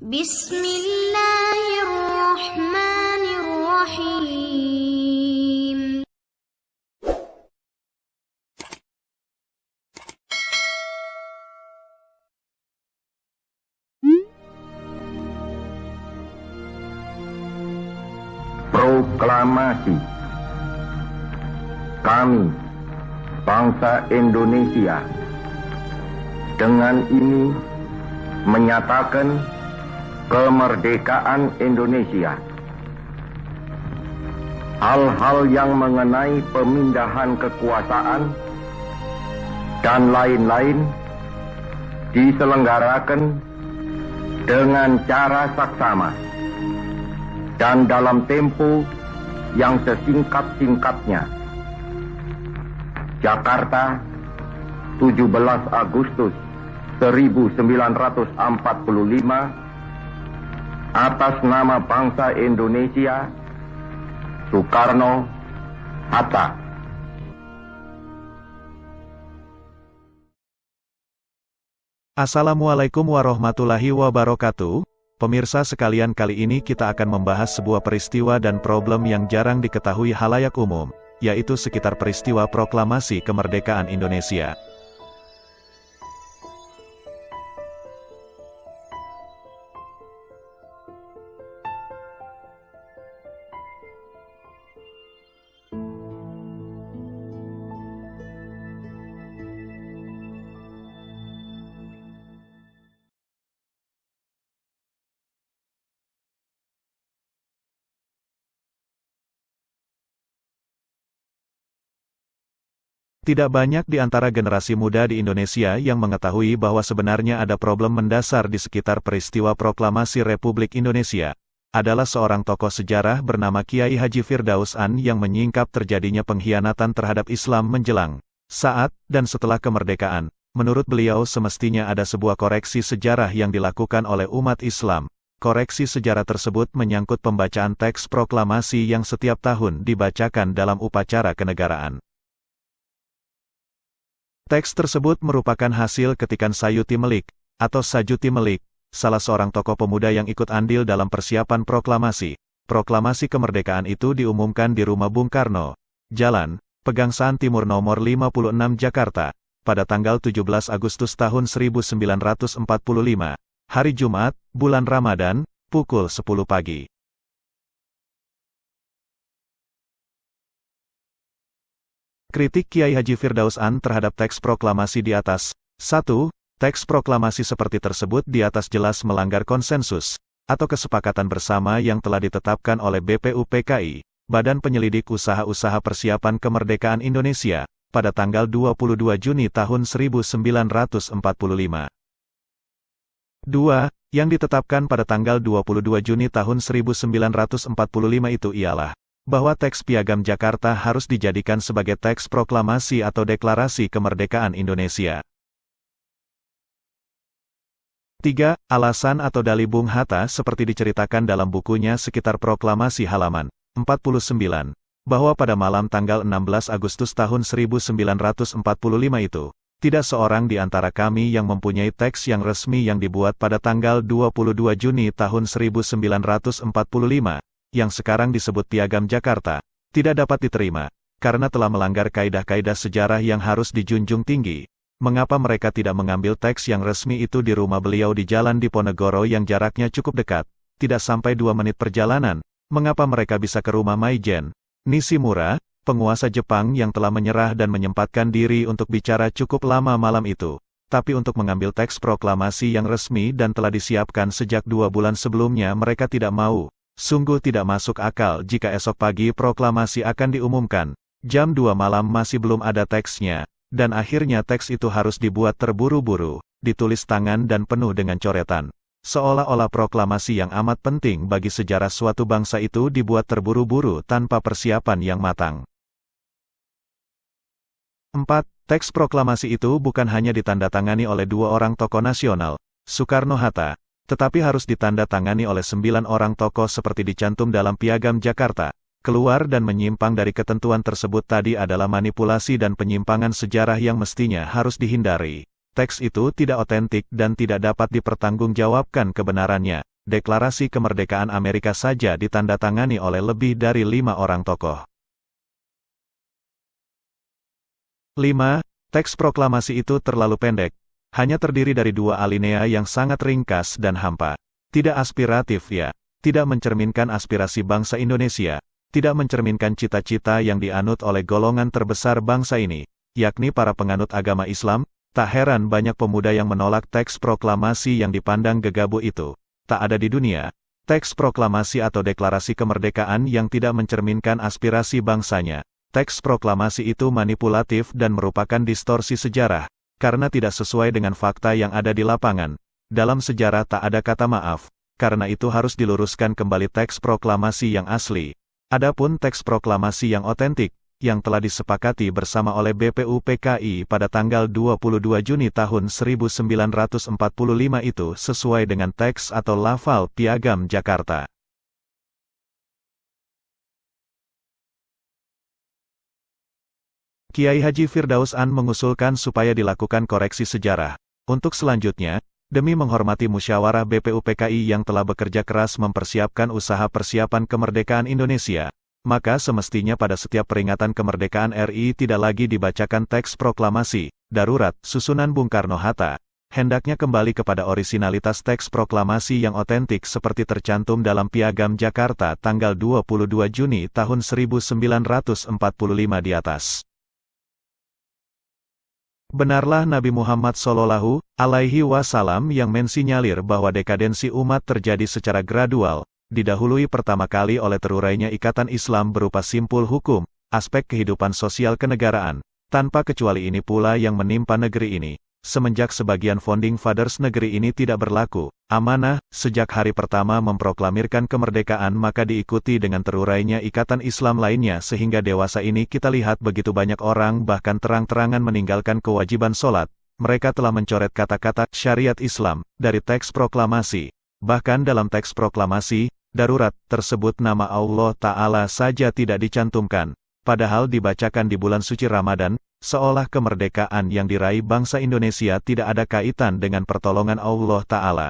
Bismillahirrahmanirrahim. Proklamasi. Kami, bangsa Indonesia, dengan ini menyatakan kemerdekaan Indonesia. Hal-hal yang mengenai pemindahan kekuasaan dan lain-lain diselenggarakan dengan cara saksama dan dalam tempo yang sesingkat-singkatnya. Jakarta, 17 Agustus 1945, atas nama bangsa Indonesia, Soekarno-Hatta. Assalamualaikum warahmatullahi wabarakatuh. Pemirsa sekalian, kali ini kita akan membahas sebuah peristiwa dan problem yang jarang diketahui halayak umum, yaitu sekitar peristiwa proklamasi kemerdekaan Indonesia. Tidak banyak di antara generasi muda di Indonesia yang mengetahui bahwa sebenarnya ada problem mendasar di sekitar peristiwa proklamasi Republik Indonesia. Adalah seorang tokoh sejarah bernama Kiai Haji Firdaus An yang menyingkap terjadinya pengkhianatan terhadap Islam menjelang, saat, dan setelah kemerdekaan. Menurut beliau semestinya ada sebuah koreksi sejarah yang dilakukan oleh umat Islam. Koreksi sejarah tersebut menyangkut pembacaan teks proklamasi yang setiap tahun dibacakan dalam upacara kenegaraan. Teks tersebut merupakan hasil ketikan Sayuti Melik, atau Sajuti Melik, salah seorang tokoh pemuda yang ikut andil dalam persiapan proklamasi. Proklamasi kemerdekaan itu diumumkan di Rumah Bung Karno, Jalan Pegangsaan Timur nomor 56 Jakarta, pada tanggal 17 Agustus tahun 1945, hari Jumat, bulan Ramadan, pukul 10 pagi. Kritik Kiai Haji Firdaus An terhadap teks proklamasi di atas. 1. Teks proklamasi seperti tersebut di atas jelas melanggar konsensus, atau kesepakatan bersama yang telah ditetapkan oleh BPUPKI, Badan Penyelidik Usaha-Usaha Persiapan Kemerdekaan Indonesia, pada tanggal 22 Juni tahun 1945. 2. Yang ditetapkan pada tanggal 22 Juni tahun 1945 itu ialah bahwa teks Piagam Jakarta harus dijadikan sebagai teks proklamasi atau deklarasi kemerdekaan Indonesia. 3. Alasan atau dalih Bung Hatta seperti diceritakan dalam bukunya Sekitar Proklamasi halaman 49, bahwa pada malam tanggal 16 Agustus tahun 1945 itu, tidak seorang di antara kami yang mempunyai teks yang resmi yang dibuat pada tanggal 22 Juni tahun 1945, yang sekarang disebut Piagam Jakarta, tidak dapat diterima, karena telah melanggar kaidah-kaidah sejarah yang harus dijunjung tinggi. Mengapa mereka tidak mengambil teks yang resmi itu di rumah beliau di Jalan Diponegoro yang jaraknya cukup dekat, tidak sampai 2 menit perjalanan? Mengapa mereka bisa ke rumah Maijen Nishimura, penguasa Jepang yang telah menyerah dan menyempatkan diri untuk bicara cukup lama malam itu, tapi untuk mengambil teks proklamasi yang resmi dan telah disiapkan sejak 2 bulan sebelumnya mereka tidak mau? Sungguh tidak masuk akal jika esok pagi proklamasi akan diumumkan, jam 2 malam masih belum ada teksnya, dan akhirnya teks itu harus dibuat terburu-buru, ditulis tangan dan penuh dengan coretan. Seolah-olah proklamasi yang amat penting bagi sejarah suatu bangsa itu dibuat terburu-buru tanpa persiapan yang matang. 4. Teks proklamasi itu bukan hanya ditandatangani oleh 2 orang tokoh nasional, Soekarno-Hatta, tetapi harus ditandatangani oleh 9 orang tokoh seperti dicantum dalam Piagam Jakarta. Keluar dan menyimpang dari ketentuan tersebut tadi adalah manipulasi dan penyimpangan sejarah yang mestinya harus dihindari. teks itu tidak otentik dan tidak dapat dipertanggungjawabkan kebenarannya. Deklarasi Kemerdekaan Amerika saja ditandatangani oleh lebih dari 5 orang tokoh. 5. Teks proklamasi itu terlalu pendek. Hanya terdiri dari 2 alinea yang sangat ringkas dan hampa. Tidak aspiratif ya. Tidak mencerminkan aspirasi bangsa Indonesia. Tidak mencerminkan cita-cita yang dianut oleh golongan terbesar bangsa ini, yakni para penganut agama Islam. Tak heran banyak pemuda yang menolak teks proklamasi yang dipandang gegabah itu. Tak ada di dunia teks proklamasi atau deklarasi kemerdekaan yang tidak mencerminkan aspirasi bangsanya. Teks proklamasi itu manipulatif dan merupakan distorsi sejarah, karena tidak sesuai dengan fakta yang ada di lapangan. Dalam sejarah tak ada kata maaf, karena itu harus diluruskan kembali teks proklamasi yang asli. Adapun teks proklamasi yang otentik, yang telah disepakati bersama oleh BPUPKI pada tanggal 22 Juni tahun 1945 itu sesuai dengan teks atau lafal Piagam Jakarta. Kiai Haji Firdaus An mengusulkan supaya dilakukan koreksi sejarah. Untuk selanjutnya, demi menghormati musyawarah BPUPKI yang telah bekerja keras mempersiapkan usaha persiapan kemerdekaan Indonesia, maka semestinya pada setiap peringatan kemerdekaan RI tidak lagi dibacakan teks proklamasi darurat susunan Bung Karno-Hatta. Hendaknya kembali kepada orisinalitas teks proklamasi yang otentik seperti tercantum dalam Piagam Jakarta tanggal 22 Juni tahun 1945 di atas. Benarlah Nabi Muhammad Shallallahu Alaihi Wasallam yang mensinyalir bahwa dekadensi umat terjadi secara gradual, didahului pertama kali oleh terurainya ikatan Islam berupa simpul hukum, aspek kehidupan sosial kenegaraan, tanpa kecuali ini pula yang menimpa negeri ini. Semenjak sebagian founding fathers negeri ini tidak berlaku, amanah, sejak hari pertama memproklamirkan kemerdekaan maka diikuti dengan terurainya ikatan Islam lainnya sehingga dewasa ini kita lihat begitu banyak orang bahkan terang-terangan meninggalkan kewajiban sholat. Mereka telah mencoret kata-kata syariat Islam dari teks proklamasi. Bahkan dalam teks proklamasi darurat tersebut nama Allah Ta'ala saja tidak dicantumkan, padahal dibacakan di bulan suci Ramadan, seolah kemerdekaan yang diraih bangsa Indonesia tidak ada kaitan dengan pertolongan Allah Ta'ala.